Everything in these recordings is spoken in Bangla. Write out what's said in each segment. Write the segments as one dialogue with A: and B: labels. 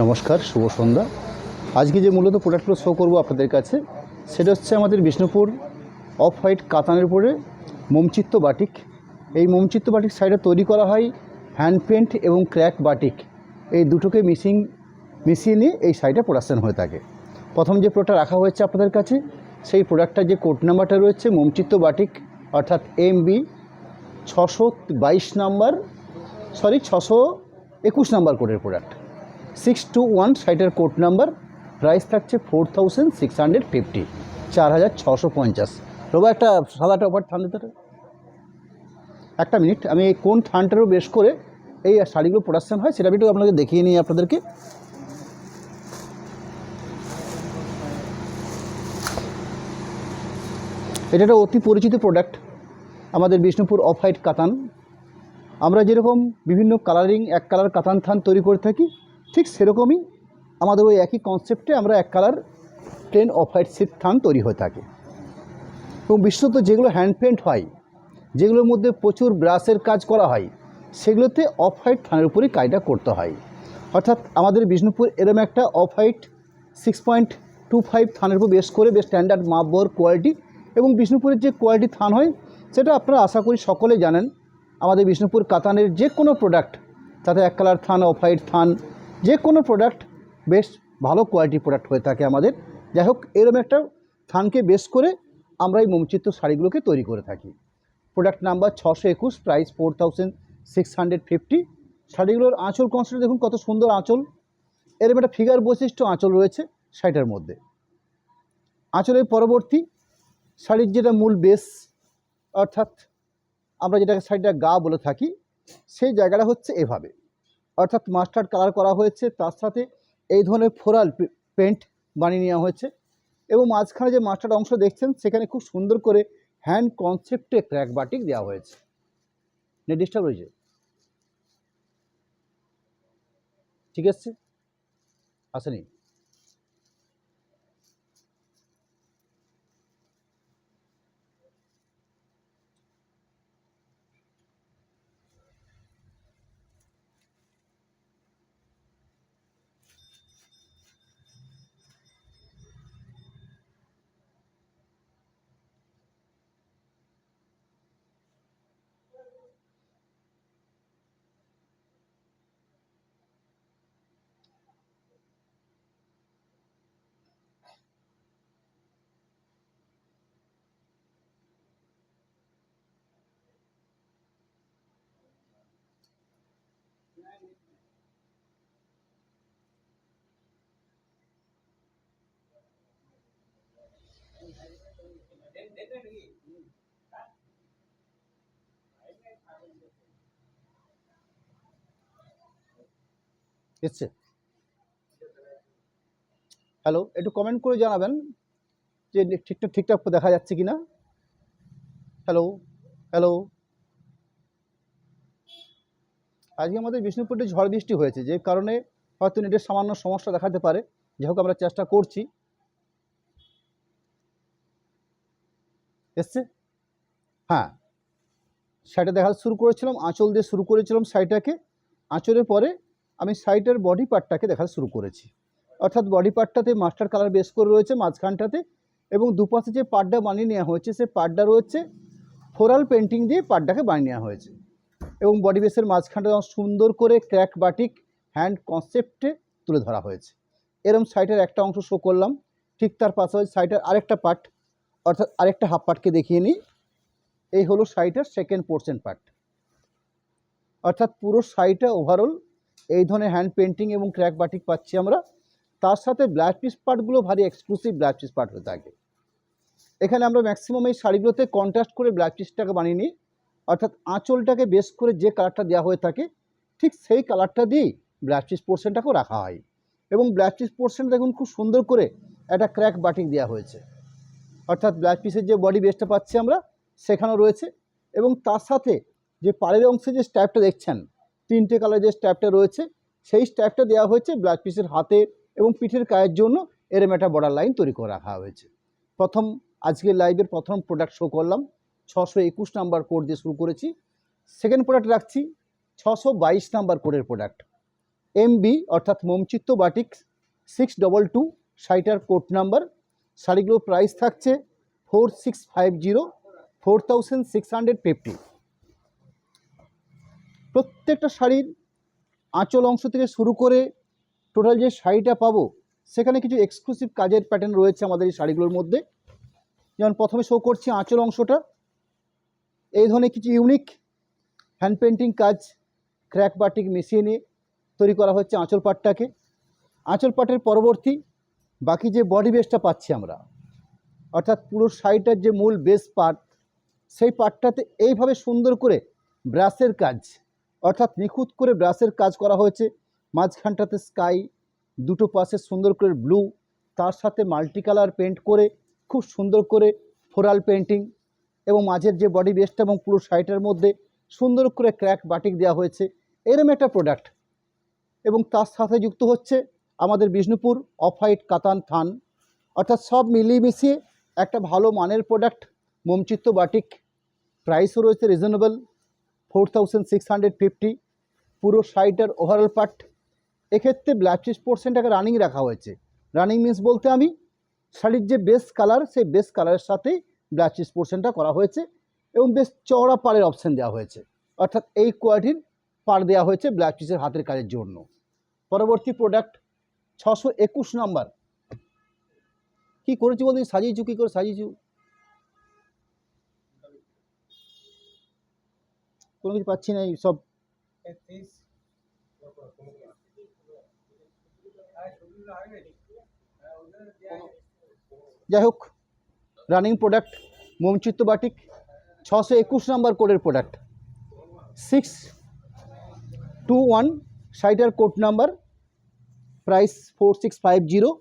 A: নমস্কার, শুভ সন্ধ্যা। আজকে যে মূলত প্রোডাক্টগুলো শো করবো আপনাদের কাছে, সেটা হচ্ছে আমাদের বিষ্ণুপুর অফ হোয়াইট কাতানের উপরে মোমচিত্ত বাটিক। এই মোমচিত্ত বাটিক সাইডে তৈরি করা হয় হ্যান্ড পেন্ট এবং ক্র্যাক বাটিক, এই দুটোকে মিশিয়ে নিয়ে এই সাইডে প্রোডাকশান হয়ে থাকে। প্রথম যে প্রোডাক্টটা রাখা হয়েছে আপনাদের কাছে, সেই প্রোডাক্টটার যে কোড নাম্বারটা রয়েছে মোমচিত্ত বাটিক, অর্থাৎ MB 622 নাম্বার, 621 নাম্বার কোডের প্রোডাক্ট। 621 সাইটের কোড নাম্বার। প্রাইস থাকছে 4650, 4650। রোবা একটা সাদাটা ওভার থান দিতে। একটা মিনিট, আমি এই কোন থানটারও বেশ করে এই শাড়িগুলো প্রোডাকশান হয় সেটা একটু আপনাকে দেখিয়ে নিই আপনাদেরকে। এটা একটা অতি পরিচিত প্রোডাক্ট, আমাদের বিষ্ণুপুর অফ হোয়াইট কাতান। আমরা যেরকম বিভিন্ন কালারিং এক কালার কাতান থান তৈরি করে থাকি, ঠিক সেরকমই আমাদের ওই একই কনসেপ্টে আমরা এক colour plain off white sheet থান তৈরি হয়ে থাকে। এবং বিশেষত যেগুলো হ্যান্ড পেন্ট হয়, যেগুলোর মধ্যে প্রচুর ব্রাশের কাজ করা হয়, সেগুলোতে অফ হোয়াইট থানের উপরেই কাজটা করতে হয়। অর্থাৎ আমাদের বিষ্ণুপুর এরম একটা অফ হোয়াইট 6.25 থানের উপর বেশ করে বেশ স্ট্যান্ডার্ড মাপবর কোয়ালিটি, এবং বিষ্ণুপুরের যে কোয়ালিটি থান হয় সেটা আপনারা আশা করি সকলে জানেন। আমাদের বিষ্ণুপুর কাতানের যে কোনো প্রোডাক্ট, তাতে এক কালার থান, অফ হোয়াইট থান, যে কোনো প্রোডাক্ট বেশ ভালো কোয়ালিটির প্রোডাক্ট হয়ে থাকে আমাদের। যাই হোক, এরকম একটা থানকে বেশ করে আমরা এই মোমচিত্ত শাড়িগুলোকে তৈরি করে থাকি। Product number 621, price 4650। শাড়িগুলোর আঁচল কনসেপ্ট দেখুন, কত সুন্দর আঁচল। এরকম একটা ফিগার বৈশিষ্ট্য আঁচল রয়েছে শাড়িটার মধ্যে। আঁচলের পরবর্তী শাড়ির যেটা মূল বেস, অর্থাৎ আমরা যেটাকে শাড়িটা গা বলে থাকি, সেই জায়গাটা হচ্ছে এভাবে, অর্থাৎ মাস্টার্ড কালার করা হয়েছে, তার সাথে এই ধরনের ফ্লোরাল পেন্ট বানিয়ে নেওয়া হয়েছে। এবং মাঝখানে যে মাস্টার্ড অংশ দেখছেন, সেখানে খুব সুন্দর করে হ্যান্ড কনসেপ্টে ক্র্যাক বাটিক দেওয়া হয়েছে। নেট ডিস্টার্ব হয়েছে? ঠিক আছে, আসেনি? এসছে? হ্যালো, একটু কমেন্ট করে জানাবেন যে ঠিকঠাক দেখা যাচ্ছে কি না। Hello hello. আজকে আমাদের বিষ্ণুপুরে ঝড় বৃষ্টি হয়েছে, যে কারণে হয়তো নেটের সামান্য সমস্যা দেখাতে পারে। যাই হোক, আমরা চেষ্টা করছি। এসছে? হ্যাঁ, শাড়িটা দেখা শুরু করেছিলাম, আঁচল দিয়ে শুরু করেছিলাম শাড়িটাকে। আঁচলের পরে আমি শাড়িটার বডি পার্টটাকে দেখা শুরু করেছি, অর্থাৎ বডি পার্টটাতে মাস্টার কালার বেস করে রয়েছে মাঝখানটাতে, এবং দুপাশে যে পার্টটা বানিয়ে নেওয়া হয়েছে, সে পার্টটা রয়েছে ফ্লোরাল পেন্টিং দিয়ে পার্টটাকে বানিয়ে নেওয়া হয়েছে। এবং বডি বেসের মাঝখানটা সুন্দর করে ক্র্যাক বাটিক হ্যান্ড কনসেপ্টে তুলে ধরা হয়েছে। এরম সাইটের একটা অংশ শো করলাম, ঠিক তার পাশাপাশি সাইটের আরেকটা পার্ট, অর্থাৎ আরেকটা হাফ পার্টকে দেখিয়ে নিই। এই হলো সাইটের সেকেন্ড পোর্শন পার্ট, অর্থাৎ পুরো সাইটটা ওভারঅল এই ধরনের হ্যান্ড পেন্টিং এবং ক্র্যাক বাটিক পাচ্ছি আমরা। তার সাথে ব্লাউজ পিস পার্টগুলো ভারী এক্সক্লুসিভ ব্লাউজ পিস পার্ট হয়ে থাকে। এখানে আমরা ম্যাক্সিমাম এই শাড়িগুলোতে কন্ট্রাস্ট করে ব্লাউজ পিসটাকে বানিয়ে নিই, অর্থাৎ আঁচলটাকে বেস করে যে কালারটা দেওয়া হয়ে থাকে, ঠিক সেই কালারটা দিয়েই ব্লাউজ পিস পোর্শনটাকেও রাখা হয়। এবং ব্লাউজ পিস পোর্শন দেখুন, খুব সুন্দর করে একটা ক্র্যাক বাটিক দেওয়া হয়েছে, অর্থাৎ ব্লাউজ পিসের যে বডি বেসটা পাচ্ছি আমরা সেখানেও রয়েছে। এবং তার সাথে যে পাড়ের অংশে যে স্ট্যাপটা দেখছেন, তিনটে কালার যে স্ট্যাপটা রয়েছে, সেই স্ট্যাপটা দেওয়া হয়েছে ব্লাউজ পিসের হাতে এবং পিঠের গায়ের জন্য। এরম একটা বর্ডার লাইন তৈরি করে রাখা হয়েছে। প্রথম আজকের লাইভের প্রথম প্রোডাক্ট শো করলাম, 621 নাম্বার কোড দিয়ে শুরু করেছি। সেকেন্ড প্রোডাক্ট রাখছি 622 নাম্বার কোডের প্রোডাক্ট। MB অর্থাৎ মোমচিত্ত বাটিক 622 শাড়িটার কোড নাম্বার। শাড়িগুলোর প্রাইস থাকছে 4650, 4650। প্রত্যেকটা শাড়ির আঁচল অংশ থেকে শুরু করে টোটাল যে শাড়িটা পাবো সেখানে কিছু এক্সক্লুসিভ কাজের প্যাটার্ন রয়েছে আমাদের এই শাড়িগুলোর মধ্যে। যেমন প্রথমে শো করছি আঁচল অংশটা, এই ধরনের কিছু ইউনিক হ্যান্ড পেন্টিং কাজ ক্র্যাক বাটিক মেশিনে তৈরি করা হচ্ছে আঁচল পাটটাকে। আঁচল পাটের পরবর্তী বাকি যে বডি বেসটা পাচ্ছি আমরা, অর্থাৎ পুরো শাড়িটার যে মূল বেস পার্ট, সেই পার্টটাতে এইভাবে সুন্দর করে ব্রাশের কাজ, অর্থাৎ নিখুঁত করে ব্রাশের কাজ করা হয়েছে। মাঝখানটাতে স্কাই, দুটো পাশে সুন্দর করে ব্লু, তার সাথে মাল্টি কালার পেন্ট করে খুব সুন্দর করে ফ্লোরাল পেন্টিং, এবং মাঝের যে বডি বেসটা এবং পুরো শাড়িটার মধ্যে সুন্দর করে ক্র্যাক বাটিক দেওয়া হয়েছে, এরম একটা প্রোডাক্ট। এবং তার সাথে যুক্ত হচ্ছে আমাদের বিষ্ণুপুর অফ হোয়াইট কাতান থান, অর্থাৎ সব মিলিয়ে মিশিয়ে একটা ভালো মানের প্রোডাক্ট মোমচিত্ত বাটিক। প্রাইসও রয়েছে রিজনেবল, 4650। পুরো শাড়িটার ওভারঅল পার্ট, এক্ষেত্রে ব্ল্যাক চিজ পোর্শনটাকে রানিং রাখা হয়েছে। রানিং মিন্স বলতে আমি শাড়ির যে বেস কালার, সেই বেস কালারের সাথেই ব্ল্যাক চিজ পোর্শনটা করা হয়েছে এবং বেশ চওড়া পাড়ের অপশান দেওয়া হয়েছে, অর্থাৎ এই কোয়ালিটির পাড় দেওয়া হয়েছে ব্ল্যাক চিজের হাতের কাজের জন্য। পরবর্তী প্রোডাক্ট 621 নাম্বার। কী করেছি বলতে সাজিয়েছু, কী করে সাজিয়েছু, কোনো কিছু পাচ্ছি না। এই সব যাই হোক, রানিং প্রোডাক্ট মোমচিত্ত বাটিক 621 নাম্বার কোডের প্রোডাক্ট, 621 শাড়িটার কোড নাম্বার, প্রাইস 4650।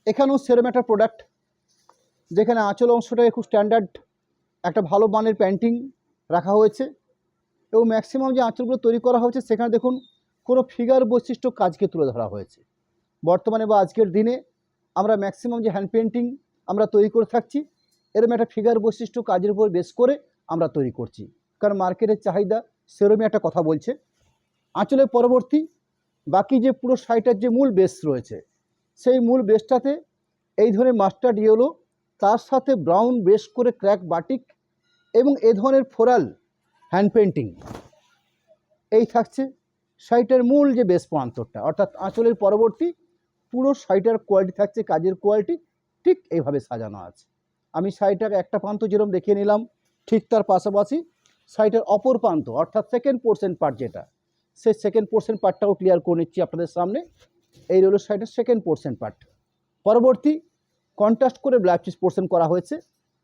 A: এখানেও সেরম একটা প্রোডাক্ট যেখানে আঁচল অংশটাকে খুব স্ট্যান্ডার্ড একটা ভালো মানের পেন্টিং রাখা হয়েছে এবং ম্যাক্সিমাম যে আঁচলগুলো তৈরি করা হয়েছে সেখানে দেখুন কোনো ফিগার বৈশিষ্ট্য কাজকে তুলে ধরা হয়েছে। বর্তমানে বা আজকের দিনে আমরা ম্যাক্সিমাম যে হ্যান্ড পেন্টিং আমরা তৈরি করে থাকছি, এরকম একটা ফিগার বৈশিষ্ট্য কাজের উপর বেস করে আমরা তৈরি করছি, কারণ মার্কেটের চাহিদা সেরকমই একটা কথা বলছে। আঁচলের পরবর্তী বাকি যে পুরো শাড়িটার যে মূল বেস রয়েছে, সেই মূল বেসটাতে এই ধরনের মাস্টার্ড ইয়েলো, তার সাথে ব্রাউন বেস করে ক্র্যাক বাটিক এবং এ ধরনের ফ্লোরাল হ্যান্ড পেন্টিং, এই থাকছে শাড়িটার মূল যে বেস প্রান্তরটা। অর্থাৎ আঁচলের পরবর্তী পুরো শাড়িটার কোয়ালিটি থাকছে, কাজের কোয়ালিটি ঠিক এইভাবে সাজানো আছে। আমি শাড়িটার একটা প্রান্ত যেরকম দেখিয়ে নিলাম, ঠিক তার পাশাপাশি শাড়িটার অপর প্রান্ত অর্থাৎ সেকেন্ড পোর্শন পার্ট যেটা, সেই সেকেন্ড পোর্শন পার্টটাও ক্লিয়ার করে নিচ্ছি আপনাদের সামনে। এই রইল শাড়িটার সেকেন্ড পোর্শন পার্ট। পরবর্তী কন্ট্রাস্ট করে ব্ল্যাক চিজ পোর্শন করা হয়েছে,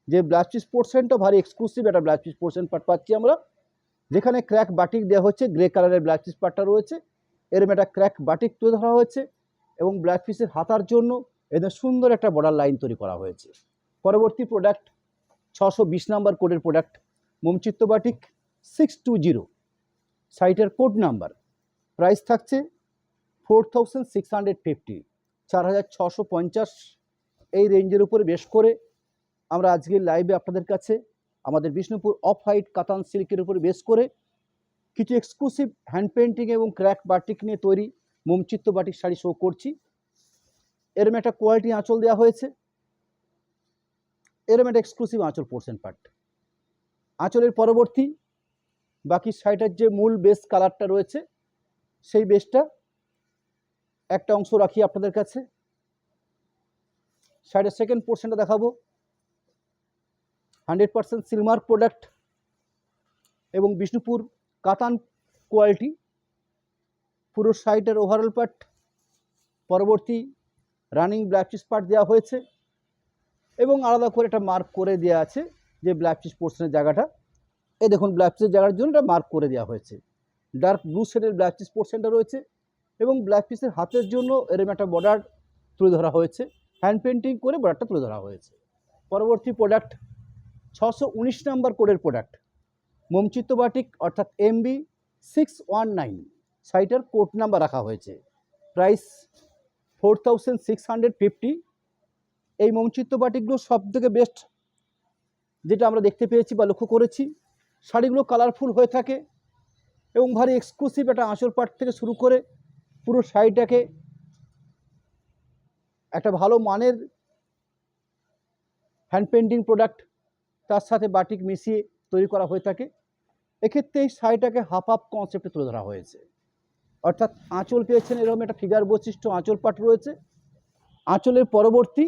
A: যে ব্ল্যাক চিজ পোর্শনটা ভারী এক্সক্লুসিভ একটা ব্ল্যাক চিজ পোর্শন পার্ট পাচ্ছি আমরা, যেখানে ক্র্যাক বাটিক দেওয়া হচ্ছে, গ্রে কালারের ব্ল্যাক চিজ পার্টটা রয়েছে, এরম একটা ক্র্যাক বাটিক তুলে ধরা হয়েছে এবং ব্ল্যাক পিসের হাতার জন্য এদের সুন্দর একটা বর্ডার লাইন তৈরি করা হয়েছে। পরবর্তী প্রোডাক্ট 620 নাম্বার কোডের প্রোডাক্ট মোমচিত্ত বাটিক 620 শাড়িটার কোড নাম্বার, প্রাইস থাকছে 4650, 4650 এই রেঞ্জের উপরে বেশ করে আমরা আজকের লাইভে আপনাদের কাছে আমাদের বিষ্ণুপুর অফ হোয়াইট কাতান সিল্কের উপরে বেস করে কিছু এক্সক্লুসিভ হ্যান্ড পেন্টিং এবং ক্র্যাক বাটিক নিয়ে তৈরি মোমচিত্ত বাটিক শাড়ি শো করছি। এরম একটা কোয়ালিটি আঁচল দেওয়া হয়েছে, এরম একটা এক্সক্লুসিভ আঁচল পোর্শন পার্ট। আঁচলের পরবর্তী বাকি শাড়িটার যে মূল বেস কালারটা রয়েছে, সেই বেসটা একটা অংশ রাখি আপনাদের কাছে। শাড়িটার সেকেন্ড পোর্শনটা দেখাবো, 100% সিলমার্ক প্রোডাক্ট এবং বিষ্ণুপুর কাতান কোয়ালিটি। পুরো শাড়িটার ওভারঅল পার্ট পরবর্তী রানিং ব্ল্যাক চিজ পার্ট দেওয়া হয়েছে এবং আলাদা করে একটা মার্ক করে দেওয়া আছে যে ব্ল্যাক চিজ পোর্শনের জায়গাটা, এই দেখুন ব্ল্যাক চিজের জায়গার জন্য একটা মার্ক করে দেওয়া হয়েছে। ডার্ক ব্লু শেডের ব্ল্যাক চিজ পোর্শনটা রয়েছে এবং ব্ল্যাক পিসের হাতের জন্য এরকম একটা বর্ডার তুলে ধরা হয়েছে, হ্যান্ড পেন্টিং করে বর্ডারটা তুলে ধরা হয়েছে। পরবর্তী প্রোডাক্ট 619 নাম্বার কোডের প্রোডাক্ট মোমচিত্ত বাটিক অর্থাৎ MB 619 শাড়িটার কোড নাম্বার রাখা হয়েছে, প্রাইস 4650। এই মোমচিত্ত বাটিকগুলো সব থেকে বেস্ট যেটা আমরা দেখতে পেয়েছি বা লক্ষ্য করেছি, শাড়িগুলো কালারফুল হয়ে থাকে এবং ভারী এক্সক্লুসিভ একটা আঁচল পাট থেকে শুরু করে পুরো শাড়িটাকে একটা ভালো মানের হ্যান্ড পেন্টিং প্রোডাক্ট তার সাথে বাটিক মিশিয়ে তৈরি করা হয়ে থাকে। এক্ষেত্রে এই শাড়িটাকে হাফ হাফ কনসেপ্টে তুলে ধরা হয়েছে, অর্থাৎ আঁচল পেয়েছেন এরকম একটা ফিগার বৈশিষ্ট্য আঁচল পাট রয়েছে। আঁচলের পরবর্তী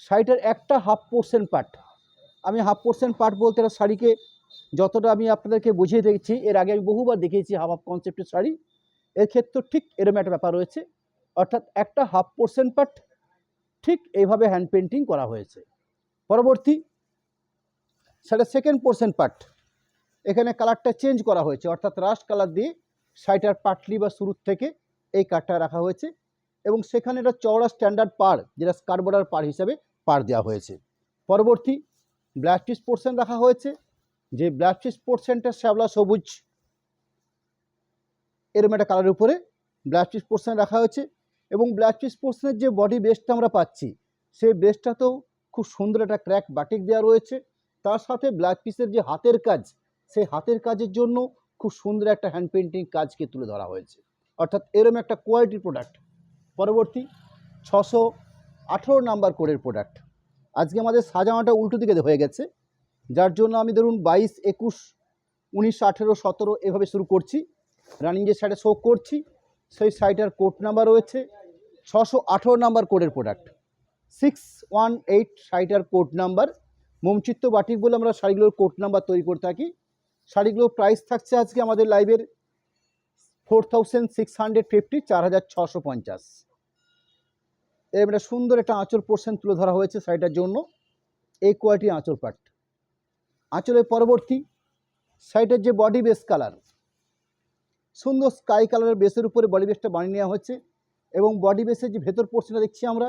A: শাড়িটার একটা হাফ পোর্শন পাট, আমি হাফ পোর্শন পাট বলতে একটা শাড়িকে যতটা আমি আপনাদেরকে বুঝিয়ে দিয়েছি, এর আগে আমি বহুবার দেখিয়েছি হাফ হাফ কনসেপ্টের শাড়ি, এর ক্ষেত্রে ঠিক এরকম একটা ব্যাপার রয়েছে, অর্থাৎ একটা হাফ পোর্শন পাট ঠিক এইভাবে হ্যান্ড পেন্টিং করা হয়েছে। পরবর্তী সেটা সেকেন্ড পোর্শন পার্ট, এখানে কালারটা চেঞ্জ করা হয়েছে, অর্থাৎ রাস্ট কালার দিয়ে শাড়িটার পাটলি বা শুরুর থেকে এই কাঠটা রাখা হয়েছে এবং সেখানে একটা চওড়া স্ট্যান্ডার্ড পাড় যেটা স্কার্ট বর্ডার পাড় হিসাবে পাড় দেওয়া হয়েছে। পরবর্তী ব্ল্যাক পিস পোর্শন রাখা হয়েছে, যে ব্ল্যাক পিস পোর্শনটা শ্যাওলা সবুজ এরকম একটা কালারের উপরে ব্ল্যাক পিস পোর্শন রাখা হয়েছে এবং ব্ল্যাক পিস পোর্শনের যে বডি বেসটা আমরা পাচ্ছি সেই বেসটাতেও খুব সুন্দর একটা ক্র্যাক বাটিক দেওয়া রয়েছে। তার সাথে ব্ল্যাক পিসের যে হাতের কাজ, সেই হাতের কাজের জন্য খুব সুন্দর একটা হ্যান্ড পেন্টিং কাজকে তুলে ধরা হয়েছে, অর্থাৎ এরকম একটা কোয়ালিটির প্রোডাক্ট। পরবর্তী 618 নাম্বার কোডের প্রোডাক্ট। আজকে আমাদের সাজানোটা উল্টো দিকে হয়ে গেছে, যার জন্য আমি ধরুন 22, 21, 19, 18, 17 এভাবে শুরু করছি। রানিং যে সাইডে শো করছি সেই সাইডের কোড নাম্বার রয়েছে 618 নাম্বার কোডের প্রোডাক্ট, 618 শাড়িটার কোড নাম্বার। মোমচিত্ত বাটিক বলে আমরা শাড়িগুলোর কোড নাম্বার তৈরি করে থাকি। শাড়িগুলোর প্রাইস থাকছে আজকে আমাদের লাইভের 4650, 4650। এর একটা সুন্দর একটা আঁচল পোর্শন তুলে ধরা হয়েছে শাড়িটার জন্য, এই কোয়ালিটি আঁচল পাট। আঁচলের পরবর্তী শাড়িটার যে বডি বেস কালার, সুন্দর স্কাই কালারের বেসের উপরে বডি বেসটা বানিয়ে নেওয়া হচ্ছে এবং বডি বেসের যে ভেতর পোর্শনটা দেখছি আমরা,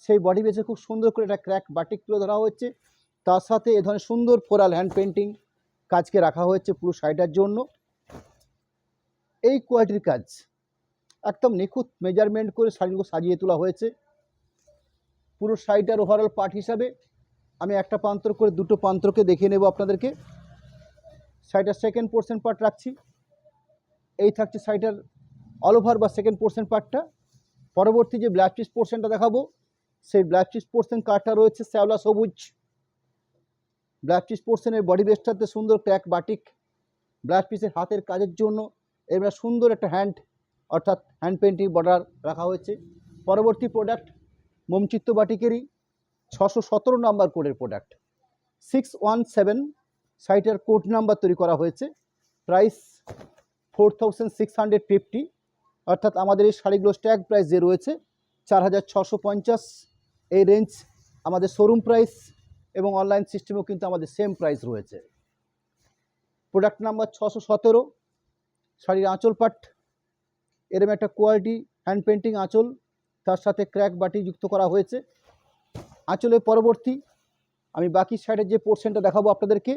A: সেই বডি বেসে খুব সুন্দর করে একটা ক্র্যাক বাটিক তুলে ধরা হচ্ছে। তার সাথে এ ধরনের সুন্দর ফ্লোরাল হ্যান্ড পেন্টিং কাজকে রাখা হয়েছে পুরো শাড়িটার জন্য। এই কোয়ালিটির কাজ একদম নিখুঁত মেজারমেন্ট করে শাড়িগুলো সাজিয়ে তোলা হয়েছে। পুরো শাড়িটার ওভারঅল পার্ট হিসাবে আমি একটা প্রান্তর করে দুটো প্রান্তরকে দেখিয়ে নেব আপনাদেরকে। শাড়িটার সেকেন্ড পোর্শন পার্ট রাখছি, এই থাকছে শাড়িটার অল ওভার বা সেকেন্ড পোর্শন পার্টটা। পরবর্তী যে ব্ল্যাক পিস পোর্শনটা দেখাবো, সেই ব্ল্যাক পিস পোর্শন কাঠটা রয়েছে শ্যাওলা সবুজ। ব্ল্যাক পিস পোর্শনের বডি বেসটাতে সুন্দর ক্র্যাক বাটিক, ব্ল্যাক পিসের হাতের কাজের জন্য এবার সুন্দর একটা হ্যান্ড অর্থাৎ হ্যান্ড পেন্টিং বর্ডার রাখা হয়েছে। পরবর্তী প্রোডাক্ট মোমচিত্ত বাটিকেরই 617 নাম্বার কোডের প্রোডাক্ট, 617 সাইটের কোড নাম্বার তৈরি করা হয়েছে। প্রাইস 4650, অর্থাৎ আমাদের এই শাড়িগুলো স্ট্যাগ প্রাইস যে রয়েছে 4650। এই রেঞ্জ আমাদের শোরুম প্রাইস এবং অনলাইন সিস্টেমেও কিন্তু আমাদের সেম প্রাইস রয়েছে। প্রোডাক্ট নাম্বার 617 শাড়ির আঁচল পাট, এরম একটা কোয়ালিটি হ্যান্ড পেন্টিং আঁচল, তার সাথে ক্র্যাক বাটি যুক্ত করা হয়েছে। আঁচলের পরবর্তী আমি বাকি সাইডের যে পোর্শনটা দেখাবো আপনাদেরকে,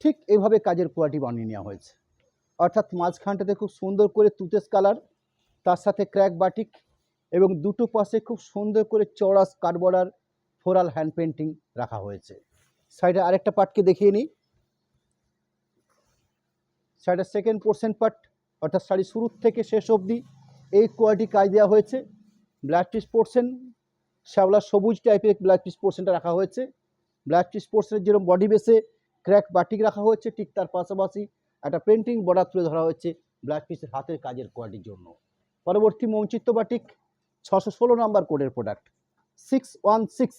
A: ঠিক এইভাবে কাজের কোয়ালিটি বানিয়ে নেওয়া হয়েছে, অর্থাৎ মাঝখানটাতে খুব সুন্দর করে তুতেস কালার, তার সাথে ক্র্যাক বাটিক এবং দুটো পাশে খুব সুন্দর করে চওড়া skirt border floral hand painting রাখা হয়েছে। সাইডে আরেকটা পার্টকে দেখিয়ে নিই, শাড়িটার সেকেন্ড পোর্শন পার্ট, অর্থাৎ শাড়ি শুরুর থেকে শেষ অবধি এই কোয়ালিটি কাজ দেওয়া হয়েছে। ব্ল্যাক পিস পোর্শন শ্যাওলা সবুজ টাইপের ব্ল্যাক পিস পোর্শনটা রাখা হয়েছে। ব্ল্যাক পিস পোর্শনের যেরকম বডি বেসে ক্র্যাক বাটিক রাখা হয়েছে, ঠিক তার পাশাপাশি একটা পেন্টিং বর্ডার তুলে ধরা হয়েছে ব্ল্যাক পিসের হাতের কাজের কোয়ালিটির জন্য। পরবর্তী মৌচিত্র বাটিক 616 নাম্বার কোডের প্রোডাক্ট, 616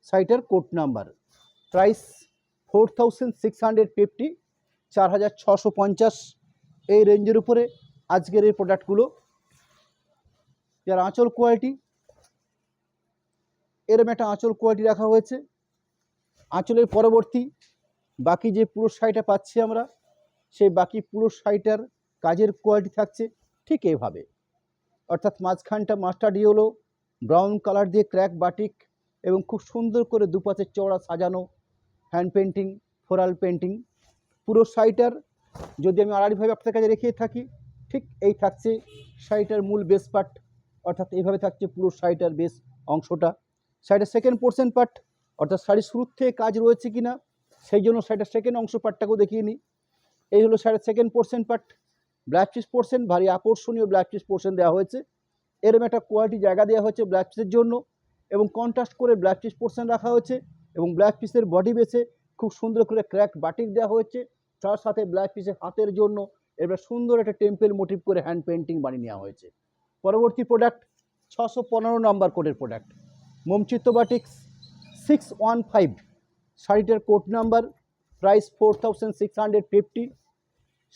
A: সাইটের কোড নাম্বার। প্রাইস 4650, 4650। এই রেঞ্জের উপরে আজকের এই প্রোডাক্টগুলো। যার আঁচল কোয়ালিটি, এরম একটা আঁচল কোয়ালিটি রাখা হয়েছে। আঁচলের পরবর্তী বাকি যে পুরো শাড়িটা পাচ্ছি আমরা, সেই বাকি পুরো শাড়িটার কাজের কোয়ালিটি থাকছে ঠিক এইভাবে, অর্থাৎ মাঝখানটা মাস্টার্ড ইয়েলো ব্রাউন কালার দিয়ে ক্র্যাক বাটিক এবং খুব সুন্দর করে দুপাশের চওড়া সাজানো হ্যান্ড পেন্টিং ফ্লোরাল পেন্টিং। পুরো শাড়িটার যদি আমি আড়াআড়িভাবে আপনাদের কাছে রেখে থাকি, ঠিক এই থাকছে শাড়িটার মূল বেস পার্ট, অর্থাৎ এইভাবে থাকছে পুরো শাড়িটার বেস অংশটা। শাড়িটার সেকেন্ড পোর্শন পার্ট, অর্থাৎ শাড়ির শুরুর থেকে কাজ রয়েছে কিনা সেই জন্য শাড়িটার সেকেন্ড অংশ পার্টটাকেও দেখিয়ে নিই। এই হলো শাড়ির second portion part, black cheese portion, ভারী আকর্ষণীয় ব্ল্যাক চিজ পোর্শন দেওয়া হয়েছে। এরম একটা কোয়ালিটি জায়গা দেওয়া হয়েছে ব্ল্যাক চিজের জন্য, এবং কন্ট্রাস্ট করে ব্ল্যাক চিজ পোর্শন রাখা হয়েছে, এবং ব্ল্যাক পিসের বডি বেসে খুব সুন্দর করে ক্র্যাক বাটিক দেওয়া হয়েছে। তার সাথে ব্ল্যাক পিসের হাতের জন্য এবার সুন্দর একটা টেম্পেল মোটিভ করে হ্যান্ড পেন্টিং বানিয়ে নেওয়া হয়েছে। পরবর্তী প্রোডাক্ট 615 নম্বর কোডের প্রোডাক্ট, মোমচিত্ত বাটিক্স 615, শাড়িটার কোড নাম্বার, প্রাইস 4650।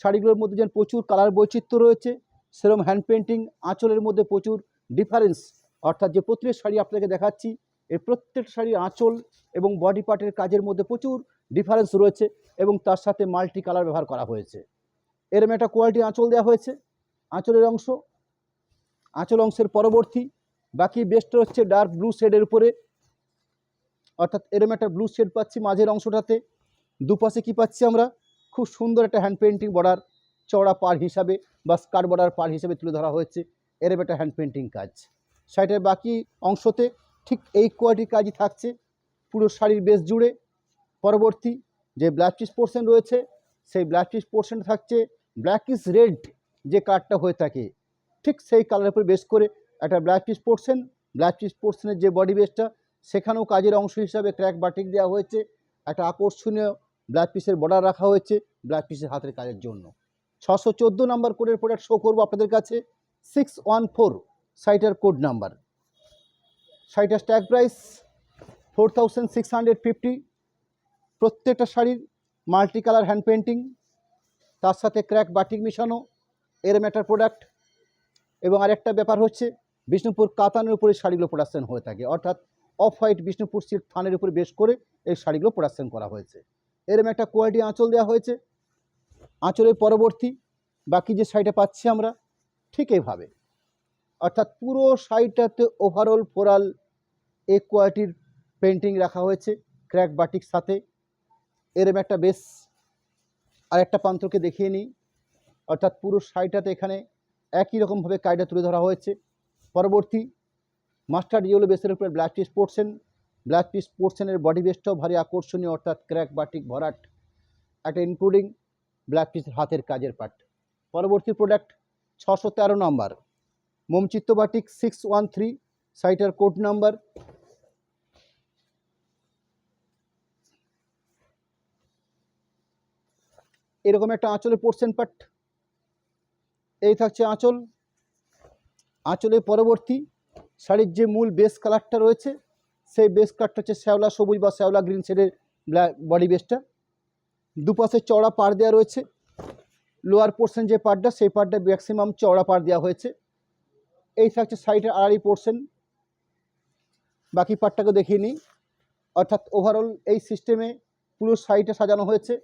A: শাড়িগুলোর মধ্যে যেন প্রচুর কালার বৈচিত্র্য রয়েছে, সেরকম হ্যান্ড পেন্টিং, আঁচলের মধ্যে প্রচুর ডিফারেন্স, অর্থাৎ যে প্রত্যেক শাড়ি আপনাকে দেখাচ্ছি এই প্রত্যেক শাড়ির আঁচল এবং বডি পার্টের কাজের মধ্যে প্রচুর ডিফারেন্স রয়েছে, এবং তার সাথে মাল্টি কালার ব্যবহার করা হয়েছে। এরম একটা কোয়ালিটি আঁচল দেওয়া হয়েছে। আঁচলের অংশ, আঁচল অংশের পরবর্তী বাকি বেস্টটা হচ্ছে ডার্ক ব্লু শেডের উপরে, অর্থাৎ এরম একটা ব্লু শেড পাচ্ছি মাঝের অংশটাতে। দুপাশে কি পাচ্ছি আমরা, খুব সুন্দর একটা হ্যান্ড পেন্টিং বর্ডার, চওড়া পাড় হিসাবে বা স্কার্ট বর্ডার পাড় হিসাবে তুলে ধরা হয়েছে, এরম একটা হ্যান্ড পেন্টিং কাজ। শাড়িটার বাকি অংশতে ঠিক এই কোয়ালিটির কাজই থাকছে পুরো শাড়ির বেস জুড়ে। পরবর্তী যে ব্ল্যাক চিজ পোর্শন রয়েছে সেই ব্ল্যাক চিজ পোর্শন থাকছে ব্ল্যাক ইজ রেড যে কালারটা হয়ে থাকে, ঠিক সেই কালারের উপর বেস করে একটা black cheese portion. Black cheese পোর্শনের যে বডি বেসটা সেখানেও কাজের অংশ হিসাবে ক্র্যাক বাটিক দেওয়া হয়েছে, একটা আকর্ষণীয় ব্ল্যাক পিসের বর্ডার রাখা হয়েছে ব্ল্যাক পিসের হাতের কাজের জন্য। 614 নম্বর কোডের প্রোডাক্ট শো করবো আপনাদের কাছে, 614 শাড়িটার কোড নাম্বার। শাড়িটার স্ট্যাক প্রাইস 4650। প্রত্যেকটা শাড়ির মাল্টি কালার হ্যান্ড পেন্টিং, তার সাথে ক্র্যাক বাটিক মিশানো, এরম একটা প্রোডাক্ট। এবং আরেকটা ব্যাপার হচ্ছে বিষ্ণুপুর কাতানের উপরে শাড়িগুলো প্রোডাকশন হয়ে থাকে, অর্থাৎ অফ হোয়াইট বিষ্ণুপুর সিল্ক থানের উপরে বেশ করে এই শাড়িগুলো প্রোডাকশন করা হয়েছে। এরম একটা কোয়ালিটি আঁচল দেওয়া হয়েছে। আঁচলের পরবর্তী বাকি যে শাড়িটা পাচ্ছি আমরা ঠিক এইভাবে, অর্থাৎ পুরো শাড়িটাতে ওভারঅল ফোরাল এই কোয়ালিটির পেন্টিং রাখা হয়েছে ক্র্যাক বাটিক সাথে। এরম একটা বেশ আরেকটা প্রান্তকে দেখিয়ে নিই, অর্থাৎ পুরো শাড়িটাতে এখানে একই রকমভাবে কাজটা তুলে ধরা হয়েছে। পরবর্তী মাস্টার্ড ইয়েলো বেসের উপরে black piece portion, black piece পোর্শনের বডি বেসটাও ভারী আকর্ষণীয়, অর্থাৎ ক্র্যাক বাটিক ভরাট একটা ইনক্লুডিং ব্ল্যাক পিসের হাতের কাজের পার্ট। পরবর্তী প্রোডাক্ট 613 নম্বর, মোমচিত্ত বাটিক 613, শাড়িটার কোড নাম্বার। এরকম একটা আঁচলের পোর্শন পার্ট, এই থাকছে আঁচল। আঁচলের পরবর্তী শাড়ির যে মূল বেস কালারটা রয়েছে সেই বেস কালারটা হচ্ছে শ্যাওলা সবুজ বা শ্যাওলা গ্রিন শেডের ব্ল্যাক বডি বেসটা। দুপাশে চওড়া পাড় দেওয়া রয়েছে, লোয়ার পোর্শন যে পার্টটা সেই পার্টটা ম্যাক্সিমাম চওড়া পাড় দেওয়া হয়েছে। এই থাকছে শাড়িটার আড়াই পোর্শন, বাকি পার্টটাকে দেখিয়ে নিই। অর্থাৎ ওভারঅল এই সিস্টেমে পুরো শাড়িটা সাজানো হয়েছে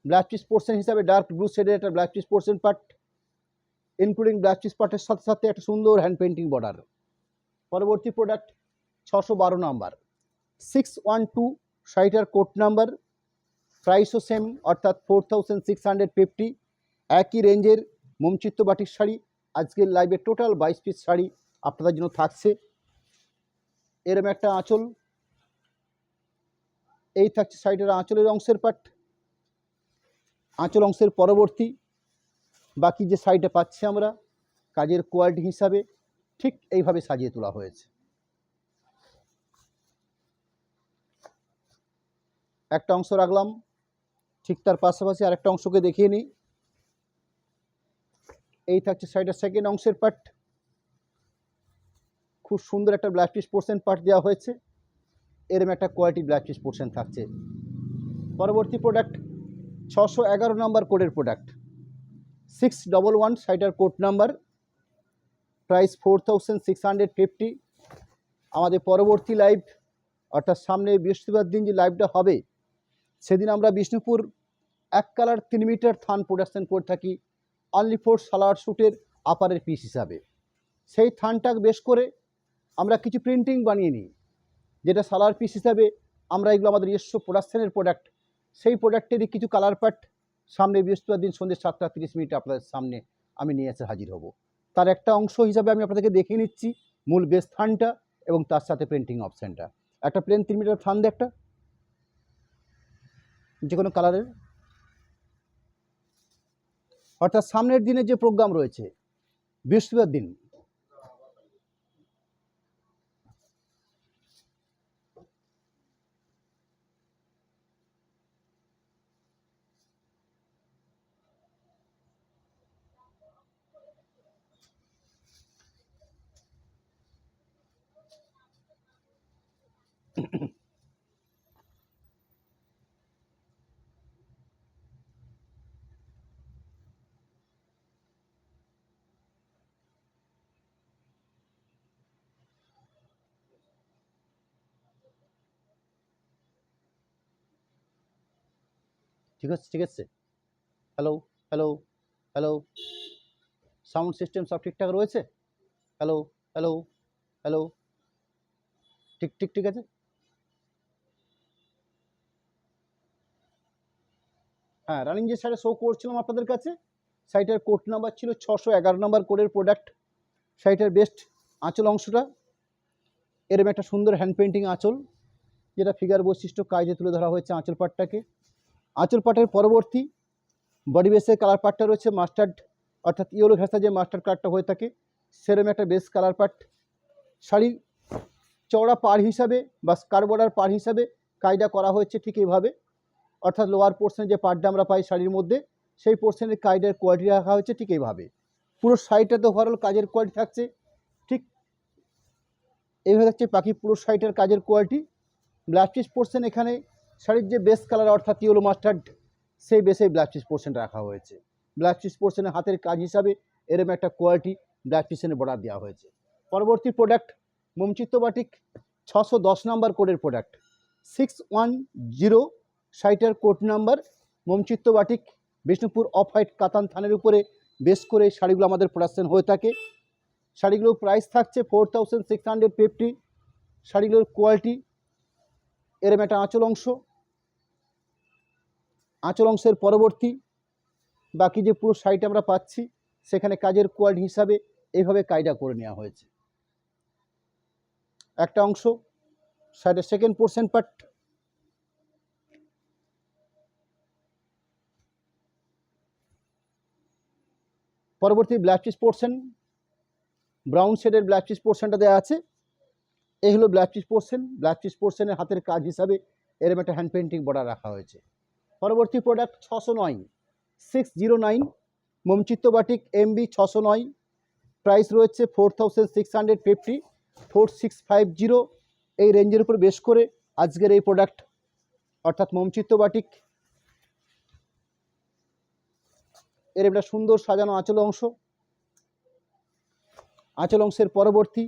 A: ব্ল্যাক পিস পোর্শন হিসাবে ডার্ক ব্লু শেডের একটা black piece portion part, including black piece পার্টের সাথে সাথে একটা সুন্দর হ্যান্ড পেন্টিং বর্ডার। পরবর্তী প্রোডাক্ট 612 নাম্বার, 612 শাড়িটার কোড নাম্বার, প্রাইসও সেম অর্থাৎ 4650। একই রেঞ্জের মোমচিত্ত বাটিক শাড়ি, আজকের লাইভে টোটাল 22 পিস শাড়ি আপনাদের জন্য থাকছে। এরম একটা আঁচল, এই থাকছে শাড়িটার আঁচলের অংশের পার্ট। আঁচল অংশের পরবর্তী বাকি যে শাড়িটা পাচ্ছি আমরা কাজের কোয়ালিটি হিসাবে ঠিক এইভাবে সাজিয়ে তোলা হয়েছে। একটা অংশ রাখলাম, ঠিক তার পাশাপাশি আরেকটা অংশকে দেখিয়ে নিই। এই থাকছে শাড়িটার সেকেন্ড অংশের পার্ট, খুব সুন্দর একটা ব্ল্যাক পিস পোর্শন পার্ট দেওয়া হয়েছে, এরম একটা কোয়ালিটি ব্ল্যাক পিস পোর্শন থাকছে। পরবর্তী প্রোডাক্ট 611 নম্বর কোডের প্রোডাক্ট, 611 শাড়িটার কোড নাম্বার, প্রাইস 4650। আমাদের পরবর্তী লাইভ অর্থাৎ সামনে বৃহস্পতিবার দিন যে লাইভটা হবে সেদিন আমরা বিষ্ণুপুর 1 কালার 3 মিটার থান প্রোডাকশন করে থাকি অনলি ফর সালোয়ার স্যুটের আপারের পিস হিসাবে। সেই থানটা বেশ করে আমরা কিছু প্রিন্টিং বানিয়ে নিই, যেটা সালোয়ার পিস হিসাবে আমরা এগুলো আমাদের নিজস্ব প্রোডাকশনের প্রোডাক্ট, সেই প্রোডাক্টেরই কিছু কালার পার্ট সামনে বৃহস্পতিবার দিন সন্ধ্যে 7:30 আপনাদের সামনে আমি নিয়ে এসে হাজির হব। তার একটা অংশ হিসাবে আমি আপনাদেরকে দেখিয়ে নিচ্ছি মূল বেস থানটা এবং তার সাথে প্রিন্টিং অপশানটা। একটা প্লেন 3 মিটার থান দিয়ে একটা যে কোনো কালারের, অর্থাৎ সামনের দিনে যে প্রোগ্রাম রয়েছে বৃহস্পতিবার দিন, ঠিক আছে, ঠিক আছে। Hello, hello, hello, sound system সব ঠিকঠাক রয়েছে? হ্যালো, হ্যালো, হ্যালো, ঠিক ঠিক ঠিক আছে। হ্যাঁ, রানিং যে শাড়ি শো করছিলাম আপনাদের কাছে, শাড়িটার কোড নাম্বার ছিল 611 নম্বর কোডের প্রোডাক্ট। শাড়িটার বেস্ট আঁচল অংশটা এরকম একটা সুন্দর হ্যান্ড পেন্টিং আঁচল, যেটা ফিগার বৈশিষ্ট্য কাজে তুলে ধরা হয়েছে আঁচল পাটটাকে। আঁচল পাটের পরবর্তী বডি বেসের কালার পাটটা রয়েছে মাস্টার্ড, অর্থাৎ ইয়েলো ঘেঁষা যে মাস্টার্ড কালারটা হয়ে থাকে সেরকম একটা বেস কালার পাট। শাড়ির চওড়া পাড় হিসাবে বা স্কার বর্ডার পাড় হিসাবে কাজটা করা হয়েছে ঠিক এইভাবে, অর্থাৎ লোয়ার পোর্শনে যে পার্টটা আমরা পাই শাড়ির মধ্যে সেই পোর্শনের কাজের কোয়ালিটি রাখা হয়েছে ঠিক এইভাবে। পুরো শাড়িটাতে ওভারঅল কাজের কোয়ালিটি থাকছে ঠিক এইভাবে থাকছে বাকি পুরো শাড়িটার কাজের কোয়ালিটি। ব্লাউজ পিস পোর্শন এখানে শাড়ির যে বেস কালার অর্থাৎ ইয়েলো মাস্টার্ড সেই বেসে ব্লাউজ পিস পোর্শনটা রাখা হয়েছে। ব্লাউজ পিস পোর্শনের হাতের কাজ হিসাবে এরকম একটা কোয়ালিটি ব্লাউজ পিসের বর্ডার দেওয়া হয়েছে। পরবর্তী প্রোডাক্ট মোমচিত্ত বাটিক 610 নম্বর কোডের প্রোডাক্ট 610 শাড়িটার কোড নাম্বার। মোমচিত্ত বাটিক বিষ্ণুপুর অফ হোয়াইট কাতান থানের উপরে বেস করে শাড়িগুলো আমাদের প্রোডাকশন হয়ে থাকে। শাড়িগুলোর প্রাইস থাকছে 4650। শাড়িগুলোর কোয়ালিটি এরম একটা আঁচল অংশ, আঁচল অংশের পরবর্তী বাকি যে পুরো শাড়িটা আমরা পাচ্ছি সেখানে কাজের কোয়ালিটি হিসাবে এইভাবে কাজটা করে নেওয়া হয়েছে। একটা অংশ শাড়ির সেকেন্ড পোর্শন পার্ট, পরবর্তী ব্লাউজ পিস পোর্শন ব্রাউন শেডের ব্লাউজ পিস পোর্শনটা দেওয়া আছে। এই হলো blouse piece portion. Blouse piece পোর্শনের হাতের কাজ হিসাবে এরকম একটা হ্যান্ড পেন্টিং বর্ডার রাখা হয়েছে। পরবর্তী প্রোডাক্ট 609 মোমচিত্ত বাটিক MB 609, প্রাইস রয়েছে 4650 4650 এই রেঞ্জের উপর বেশ করে আজকের এই প্রোডাক্ট অর্থাৎ মোমচিত্ত বাটিক এর একটা সুন্দর সাজানো আঁচল অংশ। আঁচল অংশের পরবর্তী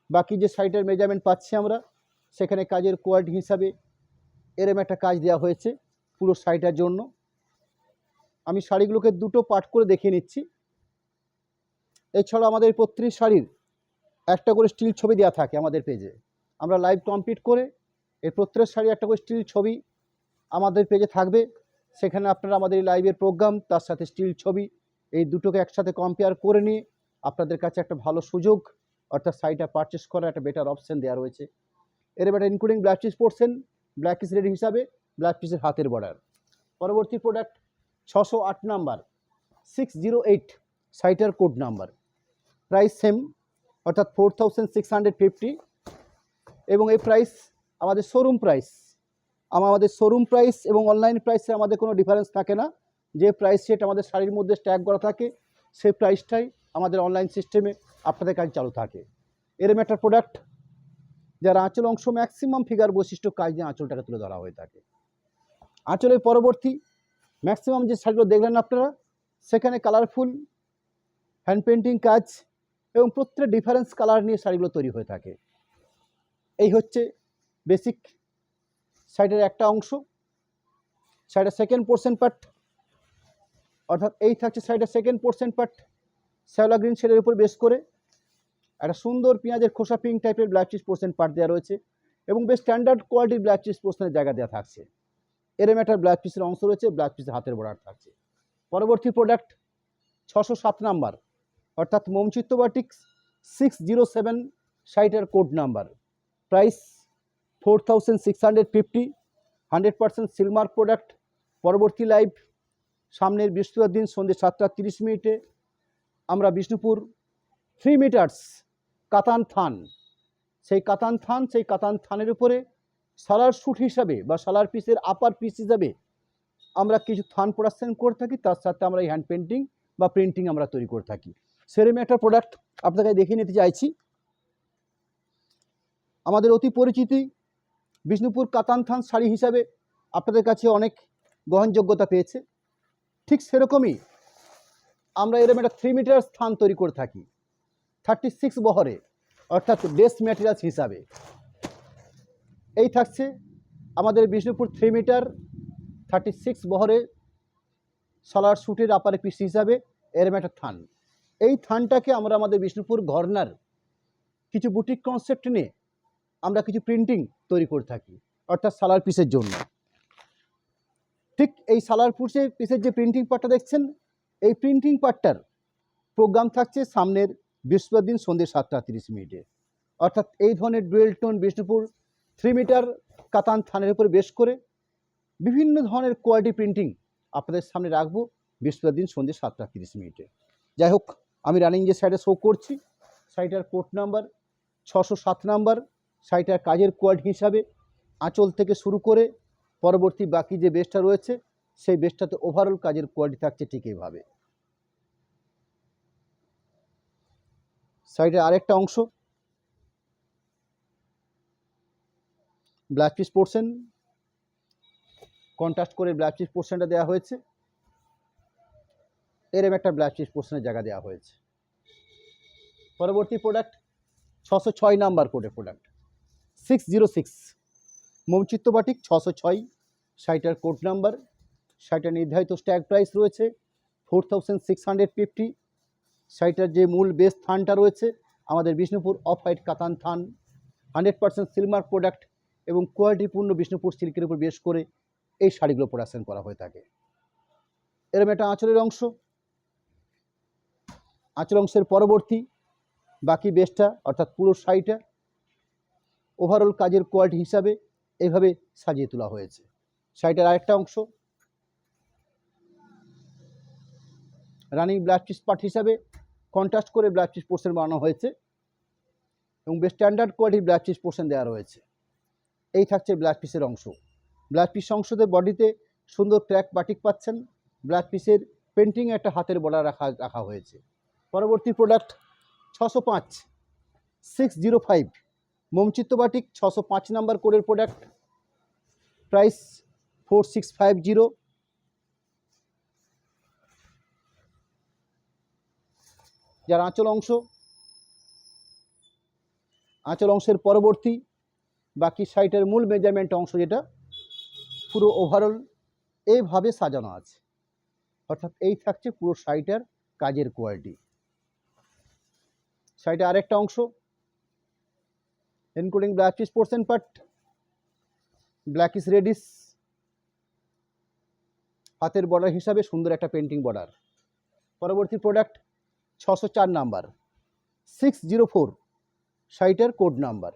A: বাকি যে শাড়িটার মেজারমেন্ট পাচ্ছি আমরা সেখানে কাজের কোয়ালিটি হিসাবে এরম একটা কাজ দেওয়া হয়েছে পুরো শাড়িটার জন্য। আমি শাড়িগুলোকে দুটো পার্ট করে দেখিয়ে নিচ্ছি। এছাড়া আমাদের প্রত্যেক শাড়ির একটা করে স্টিল ছবি দেওয়া থাকে আমাদের পেজে। আমরা লাইভ কমপ্লিট করে এর প্রত্যেক শাড়ি একটা করে স্টিল ছবি আমাদের পেজে থাকবে। সেখানে আপনারা আমাদের এই লাইভের প্রোগ্রাম তার সাথে স্টিল ছবি এই দুটোকে একসাথে কম্পেয়ার করে নিয়ে আপনাদের কাছে একটা ভালো সুযোগ অর্থাৎ শাড়িটা পারচেস করার একটা বেটার অপশান দেওয়া রয়েছে। এর একটা including blouse piece portion, black piece red হিসাবে ব্লাউজ পিসের হাতের বর্ডার। পরবর্তী প্রোডাক্ট 608 নাম্বার 608 শাড়িটার কোড নাম্বার, প্রাইস সেম অর্থাৎ 4650 এবং এই প্রাইস আমাদের শোরুম প্রাইস। আমাদের শোরুম প্রাইস এবং অনলাইন প্রাইসে আমাদের কোনো ডিফারেন্স থাকে না। যে প্রাইস সেট আমাদের শাড়ির মধ্যে ট্যাগ করা থাকে সেই প্রাইসটাই আমাদের অনলাইন সিস্টেমে আপনাদের কাছে চালু থাকে। এরম একটা প্রোডাক্ট যার আঁচল অংশ ম্যাক্সিমাম ফিগার বৈশিষ্ট্য কাজ দিয়ে আঁচলটাকে তুলে ধরা হয়ে থাকে। আঁচলের পরবর্তী ম্যাক্সিমাম যে শাড়িগুলো দেখলেন আপনারা সেখানে কালারফুল হ্যান্ড পেন্টিং কাজ এবং প্রত্যেক ডিফারেন্স কালার নিয়ে শাড়িগুলো তৈরি হয়ে থাকে। এই হচ্ছে বেসিক শাড়িটার একটা অংশ। শাড়িটার সেকেন্ড পোর্শন পার্ট অর্থাৎ এই থাকছে শাড়িটার সেকেন্ড পোর্শন পার্ট। শ্যাওলা গ্রিন শেডের উপর বেশ করে একটা সুন্দর পেঁয়াজের খোসা পিঙ্ক টাইপের ব্লাউজ পিস পোর্শন পার্ট দেওয়া রয়েছে এবং বেশ স্ট্যান্ডার্ড কোয়ালিটির ব্লাউজ পিস পোর্শনের জায়গা দেওয়া থাকছে। এরম একটা ব্লাউজ পিসের অংশ রয়েছে, ব্লাউজ পিসের হাতের বর্ডার থাকছে। পরবর্তী প্রোডাক্ট 607 নাম্বার অর্থাৎ মোমচিত্ত বাটিক 607 শাড়িটার code number, price 4650 100% Silk Mark product. পরবর্তী লাইভ সামনের বৃহস্পতিবার দিন সন্ধ্যে 7:30 আমরা বিষ্ণুপুর 3 মিটার্স কাতান থান, সেই কাতান থানের উপরে সালার শ্যুট হিসাবে বা সালার পিসের আপার পিস হিসাবে আমরা কিছু থান প্রোডাকশন করে থাকি, তার সাথে আমরা এই হ্যান্ড পেন্টিং বা প্রিন্টিং আমরা তৈরি করে থাকি। সেরকম একটা প্রোডাক্ট আপনাকে দেখিয়ে নিতে চাইছি। আমাদের অতি পরিচিতি বিষ্ণুপুর কাতান থান শাড়ি হিসাবে আপনাদের কাছে অনেক গ্রহণযোগ্যতা পেয়েছে। ঠিক সেরকমই আমরা এরকম একটা 3 মিটার্স থান তৈরি করে থাকি 36 বহরে, অর্থাৎ বেস ম্যাটেরিয়ালস হিসাবে। এই থাকছে আমাদের বিষ্ণুপুর 3 মিটার 36 বহরে সালার শ্যুটের আপারে পিস হিসাবে এরকম একটা থান। এই থানটাকে আমরা আমাদের বিষ্ণুপুর ঘরনার কিছু বুটিক কনসেপ্ট নিয়ে আমরা কিছু প্রিন্টিং তৈরি করে থাকি, অর্থাৎ সালার পিসের জন্য। ঠিক এই সালার পিসের যে প্রিন্টিং পার্টটা দেখছেন, এই প্রিন্টিং পার্টটার প্রোগ্রাম থাকছে সামনের বৃহস্পতিবার দিন সন্ধ্যে 7:30। অর্থাৎ এই ধরনের ডুয়েল টোন বিষ্ণুপুর 3 মিটার কাতান থানের উপরে বেশ করে বিভিন্ন ধরনের কোয়ালিটি প্রিন্টিং আপনাদের সামনে রাখবো বৃহস্পতিবার দিন সন্ধ্যে 7:30। যাই হোক, আমি রানিং যে শাড়িটা শো করছি, শাড়িটার কোড নাম্বার 607 নাম্বার। শাড়িটার কাজের কোয়ালিটি হিসাবে আঁচল থেকে শুরু করে পরবর্তী বাকি যে বেসটা রয়েছে, সেই বেসটাতে ওভারঅল কাজের কোয়ালিটি থাকছে ঠিক এইভাবে। শাড়িটার আরেকটা অংশ ব্লাউজ পিস পোর্শন, কন্ট্রাস্ট করে ব্লাউজ পিস পোর্শনটা দেওয়া হয়েছে। এরম একটা ব্লাউজ পিস পোর্শনের জায়গা দেওয়া হয়েছে। পরবর্তী প্রোডাক্ট 606 নাম্বার কোডের প্রোডাক্ট 606 মৌচিত্র বাটিক 606, শাড়িটার কোড নাম্বার। শাড়িটার নির্ধারিত স্ট্যাগ প্রাইস রয়েছে 4650। শাড়িটার যে মূল বেস থানটা রয়েছে আমাদের বিষ্ণুপুর অফ হোয়াইট কাতান থান, 100% সিলমার্ক প্রোডাক্ট এবং কোয়ালিটিপূর্ণ বিষ্ণুপুর সিল্কের উপর বেশ করে এই শাড়িগুলো প্রোডাকশন করা হয়ে থাকে। এরকম একটা আঁচলের অংশ, আঁচল অংশের পরবর্তী বাকি বেসটা অর্থাৎ পুরো শাড়িটা ওভারঅল কাজের কোয়ালিটি হিসাবে এইভাবে সাজিয়ে তোলা হয়েছে। শাড়িটার আরেকটা অংশ রানিং ব্লাউজ পিস পার্ট হিসাবে কন্ট্রাস্ট করে ব্লাউজ পিস পোর্শন বানানো হয়েছে এবং বেশ স্ট্যান্ডার্ড কোয়ালিটির ব্লাউজ পিস পোর্শন দেওয়া রয়েছে। এই থাকছে ব্লাউজ পিসের অংশ। ব্লাউজ পিস অংশতে বডিতে সুন্দর ক্র্যাক বাটিক পাচ্ছেন। ব্লাউজ পিসের পেন্টিং একটা হাতের বর্ডার রাখা হয়েছে। পরবর্তী প্রোডাক্ট 605 605 মোমচিত্র বাটিক 605 নাম্বার কোডের প্রোডাক্ট, প্রাইস 4650। যার আঁচল অংশের পরবর্তী বাকি শাড়িটার মূল মেজারমেন্ট অংশ যেটা পুরো ওভারঅল এইভাবে সাজানো আছে, অর্থাৎ এই থাকছে পুরো শাড়িটার কাজের কোয়ালিটি। শাড়িটা আরেকটা অংশ including blouse piece portion part, blackish reddish, হাতের বর্ডার হিসাবে সুন্দর একটা পেন্টিং বর্ডার। পরবর্তী প্রোডাক্ট 604 নাম্বার 604, শাড়িটার কোড নাম্বার,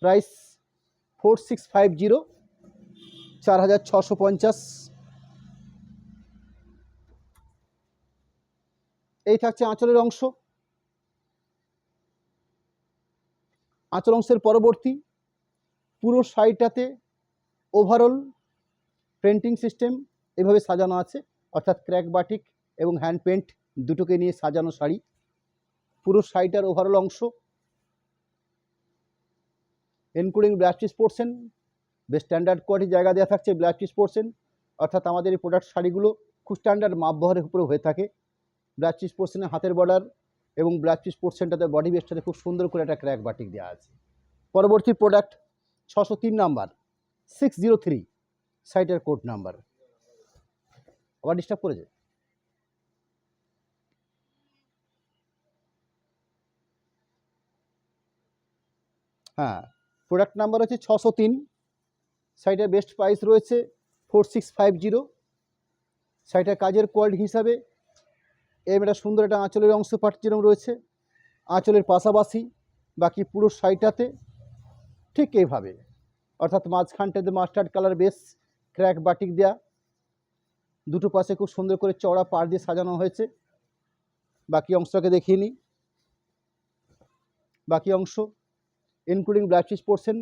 A: প্রাইস 4650 4650। এই থাকছে আঁচলের অংশ। আঁচল অংশের পরবর্তী পুরো শাড়িটাতে ওভারঅল প্রিন্টিং সিস্টেম এভাবে সাজানো আছে, অর্থাৎ ক্র্যাক বাটিক এবং হ্যান্ড পেন্ট দুটোকে নিয়ে সাজানো শাড়ি। পুরো শাড়িটার ওভারঅল অংশ ইনক্লুডিং ব্লাউজ পিস পোর্শন, বেশ স্ট্যান্ডার্ড কোয়ালিটির জায়গা দেওয়া থাকছে ব্লাউজ পিস পোর্শন, অর্থাৎ আমাদের এই প্রোডাক্ট শাড়িগুলো খুব স্ট্যান্ডার্ড মাপবহরের উপরে হয়ে থাকে। ব্লাউজ পিস পোর্শনে হাতের বর্ডার এবং ব্লাউজ পিস পোর্শনটাতে বডি বেসটাতে খুব সুন্দর করে একটা ক্র্যাক বাটিক দেওয়া আছে। পরবর্তী প্রোডাক্ট 603 নাম্বার 603, শাড়িটার কোড নাম্বার। আবার ডিস্টার্ব করেছে? হ্যাঁ, প্রোডাক্ট নাম্বার হচ্ছে 603। শাড়িটার বেস্ট প্রাইস রয়েছে 4650। শাড়িটার কাজের কোয়ালিটি হিসাবে এর একটা সুন্দর একটা আঁচলের অংশ পাট যেরকম রয়েছে, আঁচলের পাশাপাশি বাকি পুরো শাড়িটাতে ঠিক এইভাবে, অর্থাৎ মাঝখানটাতে mustard colour base crack batik দেয়া, দুটো পাশে খুব সুন্দর করে চওড়া পাড় দিয়ে সাজানো হয়েছে। বাকি অংশটাকে দেখিয়ে নিই। বাকি অংশ including blouse piece portion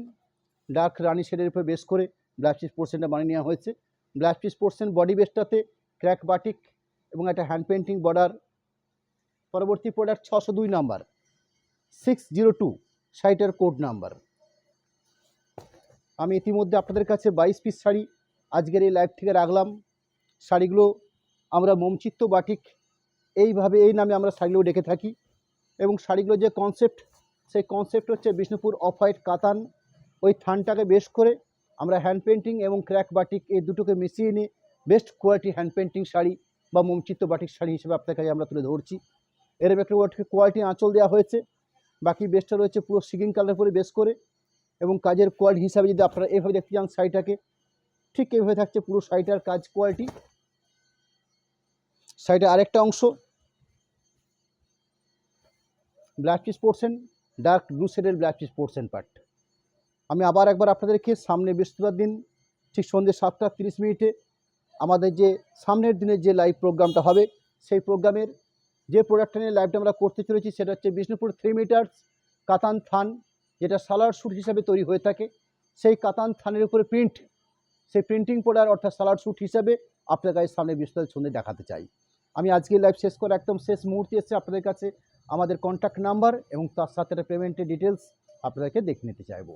A: dark rani শেডের উপর বেস করে ব্লাউজ পিস পোর্শনটা বানিয়ে নেওয়া হয়েছে। ব্লাউজ পিস পোর্শন বডি বেসটাতে ক্র্যাক বাটিক এবং একটা হ্যান্ড পেন্টিং বর্ডার। পরবর্তী প্রোডাক্ট 602 নাম্বার 602 শাড়িটার কোড নাম্বার। আমি ইতিমধ্যে আপনাদের কাছে 22 পিস শাড়ি আজকের এই লাইভ থেকে রাখলাম। শাড়িগুলো আমরা মোমচিত্ত বাটিক এইভাবে এই নামে আমরা শাড়িগুলো ডেকে থাকি এবং শাড়িগুলোর যে কনসেপ্ট সেই কনসেপ্ট হচ্ছে বিষ্ণুপুর অফ হোয়াইট কাতান। ওই থানটাকে বেশ করে আমরা হ্যান্ড পেন্টিং এবং ক্র্যাক বাটিক এই দুটোকে মিশিয়ে নিয়ে best quality hand painting sari বা মোমচিত্ত বাটিক শাড়ি হিসেবে আপনাদের কাছে আমরা তুলে ধরছি। এরকম একটা কোয়ালিটি আঁচল দেওয়া হয়েছে। বাকি বেসটা রয়েছে পুরো সিগিং কালার করে বেস করে এবং কাজের কোয়ালিটি হিসাবে যদি আপনারা এভাবে দেখতে চান শাড়িটাকে, ঠিক এইভাবে থাকছে পুরো শাড়িটার কাজ কোয়ালিটি। শাড়িটার আরেকটা অংশ blouse piece portion dark blue শেডের ব্লাউজ পিস পোর্শন পার্ট। আমি আবার একবার আপনাদেরকে সামনে বৃহস্পতিবার দিন ঠিক সন্ধ্যে 7:30 আমাদের যে সামনের দিনের যে লাইভ প্রোগ্রামটা হবে সেই প্রোগ্রামের যে প্রোডাক্টটা নিয়ে লাইভটা আমরা করতে চলেছি সেটা হচ্ছে বিষ্ণুপুর 3 মিটার্স কাতান থান, যেটা সালার স্যুট হিসাবে তৈরি হয়ে থাকে। সেই কাতান থানের উপরে প্রিন্ট, সেই প্রিন্টিং প্রোডাক্ট অর্থাৎ সালার স্যুট হিসাবে আপনার কাছে সামনে বৃহস্পতিবার সন্ধ্যে দেখাতে চাই। আমি আজকে লাইভ শেষ করে একদম শেষ মুহূর্তে এসে আপনাদের কাছে আমাদের কন্ট্যাক্ট নাম্বার এবং তার সাথে একটা পেমেন্টের ডিটেলস আপনাদেরকে দেখে নিতে চাইবো।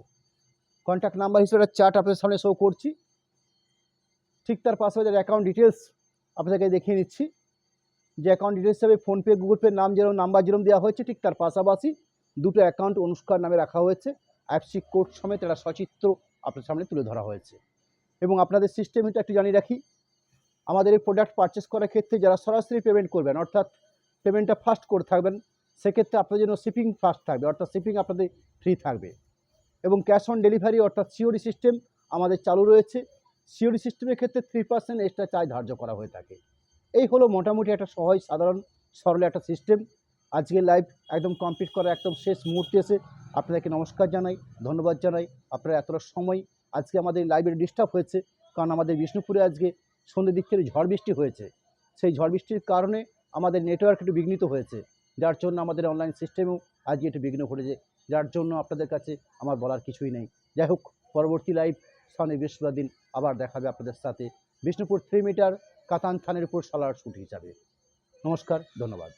A: কন্ট্যাক্ট নাম্বার হিসেবে একটা চার্ট আপনাদের সামনে শো করছি, ঠিক তার পাশে যে অ্যাকাউন্ট ডিটেলস আপনাদেরকে দেখিয়ে নিচ্ছি। যে অ্যাকাউন্ট ডিটেলস হিসাবে ফোনপে গুগল পে নাম যেরকম নাম্বার যেরকম দেওয়া হয়েছে ঠিক তার পাশাপাশি দুটো অ্যাকাউন্ট অনুষ্কার নামে রাখা হয়েছে। অ্যাপসি কোড সমেত একটা সচিত্র আপনার সামনে তুলে ধরা হয়েছে। এবং আপনাদের সিস্টেম কিন্তু একটু জানিয়ে রাখি, আমাদের এই প্রোডাক্ট পারচেস করার ক্ষেত্রে যারা সরাসরি পেমেন্ট করবেন অর্থাৎ পেমেন্টটা ফার্স্ট করে থাকবেন, সেক্ষেত্রে আপনাদের জন্য শিপিং ফার্স্ট থাকবে অর্থাৎ শিপিং আপনাদের ফ্রি থাকবে। এবং ক্যাশ অন ডেলিভারি অর্থাৎ সিওডি সিস্টেম আমাদের চালু রয়েছে। সিওডি সিস্টেমের ক্ষেত্রে 3% এক্সট্রা চার্জ ধার্য করা হয়ে থাকে। এই হলো মোটামুটি একটা সহজ সাধারণ সরল একটা সিস্টেম। আজকের লাইভ একদম কমপ্লিট করা একদম শেষ মুহূর্তে এসে আপনাদেরকে নমস্কার জানাই, ধন্যবাদ জানাই। আপনারা এতটা সময় আজকে আমাদের লাইভে ডিস্টার্ব হয়েছে, কারণ আমাদের বিষ্ণুপুরে আজকে সন্ধ্যের দিক থেকে ঝড় বৃষ্টি হয়েছে। সেই ঝড় বৃষ্টির কারণে আমাদের নেটওয়ার্ক একটু বিঘ্নিত হয়েছে, যার জন্য আমাদের অনলাইন সিস্টেমেও আজকে একটু বিঘ্ন ঘটেছে, যার জন্য আপনাদের কাছে আমার বলার কিছুই নেই। যাই হোক, পরবর্তী লাইভ সামনে বৃহস্পতিবার দিন আবার দেখাবে আপনাদের সাথে বিষ্ণুপুর 3 মিটার কাতান থানের উপর সালার শ্যুট হিসাবে। নমস্কার, ধন্যবাদ।